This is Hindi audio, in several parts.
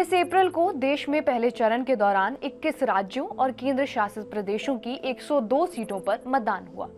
19 अप्रैल को देश में पहले चरण के दौरान 21 राज्यों और केंद्र शासित प्रदेशों की 102 सीटों पर मतदान हुआ।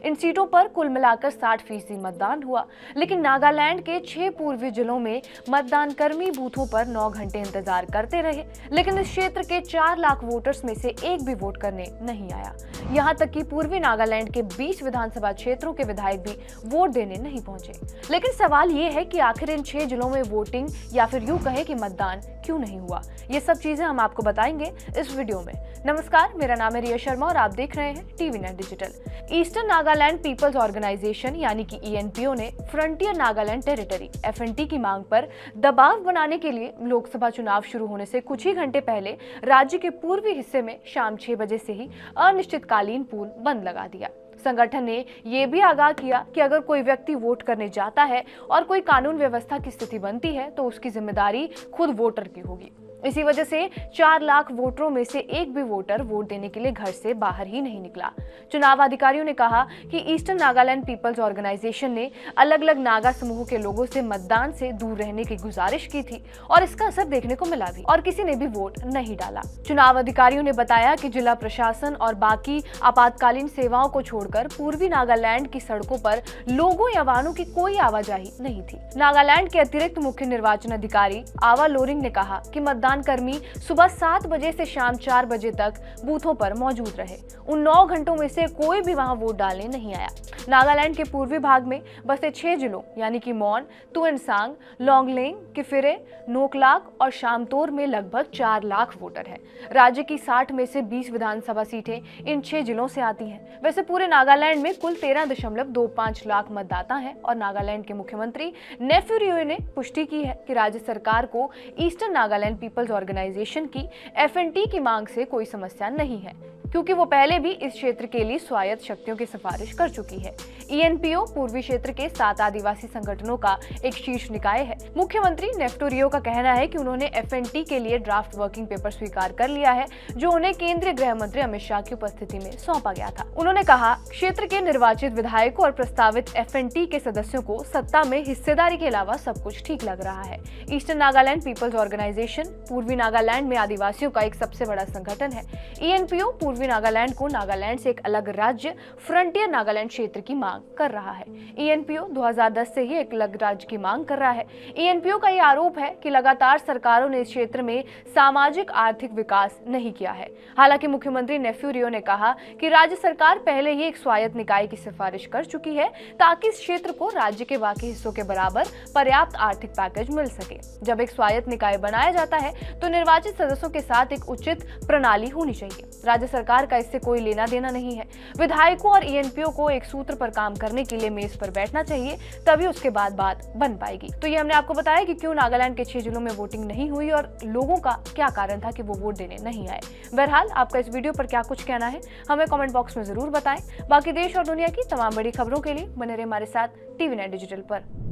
इन सीटों पर कुल मिलाकर 60% मतदान हुआ, लेकिन नागालैंड के 6 पूर्वी जिलों में मतदान कर्मी बूथों पर 9 घंटे इंतजार करते रहे, लेकिन इस क्षेत्र के 4 लाख वोटर्स में से एक भी वोट करने नहीं आया। यहाँ तक कि पूर्वी नागालैंड के 20 विधानसभा क्षेत्रों के विधायक भी वोट देने नहीं पहुंचे। लेकिन सवाल ये है कि आखिर इन 6 जिलों में वोटिंग या फिर यूं कहें कि मतदान क्यों नहीं हुआ। ये सब चीजें हम आपको बताएंगे इस वीडियो में। नमस्कार, मेरा नाम है रिया शर्मा और आप देख रहे हैं TV net digital. Eastern Nagaland people's organisation यानी कि ENPO ने फ्रंटियर नागालैंड टेरिटरी FNT की मांग पर दबाव बनाने के लिए लोकसभा चुनाव शुरू होने से कुछ ही घंटे पहले राज्य के पूर्वी हिस्से में शाम 6 बजे से ही अनिश्चितकालीन पूल बंद लगा दिया। संगठन ने यह भी आगाह किया कि अगर कोई व्यक्ति वोट करने जाता है और कोई कानून व्यवस्था की स्थिति बनती है तो उसकी जिम्मेदारी खुद वोटर की होगी। इसी वजह से 4 लाख वोटरों में से एक भी वोटर वोट देने के लिए घर से बाहर ही नहीं निकला। चुनाव अधिकारियों ने कहा कि ईस्टर्न नागालैंड पीपल्स ऑर्गेनाइजेशन ने अलग अलग नागा समूह के लोगों से मतदान से दूर रहने की गुजारिश की थी और इसका असर देखने को मिला भी और किसी ने भी वोट नहीं डाला। चुनाव अधिकारियों ने बताया कि जिला प्रशासन और बाकी आपातकालीन सेवाओं को छोड़कर पूर्वी नागालैंड की सड़कों पर लोगों या वाहनों की कोई आवाजाही नहीं थी। नागालैंड के अतिरिक्त मुख्य निर्वाचन अधिकारी आवा लोरिंग ने कहा कि मतदान कर्मी सुबह 7 बजे से शाम 4 बजे तक बूथों पर मौजूद रहे। उन 9 घंटों में से कोई भी वहां वोट डालने नहीं आया। नागालैंड के पूर्वी भाग में बसे 6 जिलों यानी कि मौन, तुएनसांग, लोंगलेंग, किफिरे, नोकलाक और शामतोर में लगभग 4 लाख वोटर हैं। राज्य की 60 में से 20 विधानसभा सीटें इन 6 जिलों से आती हैं। वैसे पूरे नागालैंड में कुल 13.25 लाख मतदाता हैं और नागालैंड के मुख्यमंत्री नेफ्यू रियो ने पुष्टि की है कि राज्य सरकार को ईस्टर्न नागालैंड पीपल्स ऑर्गेनाइजेशन की FNT की मांग से कोई समस्या नहीं है, क्योंकि वो पहले भी इस क्षेत्र के लिए स्वायत्त शक्तियों की सिफारिश कर चुकी है। ENPO पूर्वी क्षेत्र के 7 आदिवासी संगठनों का एक शीर्ष निकाय है। मुख्यमंत्री नेफ्यू रियो का कहना है कि उन्होंने FNT के लिए ड्राफ्ट वर्किंग पेपर स्वीकार कर लिया है, जो उन्हें केंद्रीय गृह मंत्री अमित शाह की उपस्थिति में सौंपा गया था। उन्होंने कहा, क्षेत्र के निर्वाचित विधायकों और प्रस्तावित FNT के सदस्यों को सत्ता में हिस्सेदारी के अलावा सब कुछ ठीक लग रहा है। ईस्टर्न नागालैंड पीपल्स ऑर्गेनाइजेशन पूर्वी नागालैंड में आदिवासियों का एक सबसे बड़ा संगठन है। ENPO पूर्वी नागालैंड को नागालैंड से एक अलग राज्य फ्रंटियर नागालैंड क्षेत्र की मांग कर रहा है। ENPO 2010 से ही एक अलग राज्य की मांग कर रहा है। ENPO का यह आरोप है कि लगातार सरकारों ने इस क्षेत्र में सामाजिक आर्थिक विकास नहीं किया है। हालांकि मुख्यमंत्री नेफ्यू रियो ने कहा कि राज्य सरकार पहले ही एक स्वायत्त निकाय की सिफारिश कर चुकी है ताकि इस क्षेत्र को राज्य के बाकी हिस्सों के बराबर पर्याप्त आर्थिक पैकेज मिल सके। जब एक स्वायत्त निकाय बनाया जाता है तो निर्वाचित सदस्यों के साथ एक उचित प्रणाली होनी चाहिए। राज्य सरकार का इससे कोई लेना देना नहीं है। विधायकों और ENPO को एक सूत्र पर काम करने के लिए मेज पर बैठना चाहिए, तभी उसके बाद बात बन पाएगी। तो ये हमने आपको बताया कि क्यों नागालैंड के 6 जिलों में वोटिंग नहीं हुई और लोगों का क्या कारण था कि वो वोट देने नहीं आए। बहरहाल आपका इस वीडियो पर क्या कुछ कहना है हमें कमेंट बॉक्स में जरूर बताएं। बाकी देश और दुनिया की तमाम बड़ी खबरों के लिए बने रहे हमारे साथ टीवी नेट डिजिटल पर।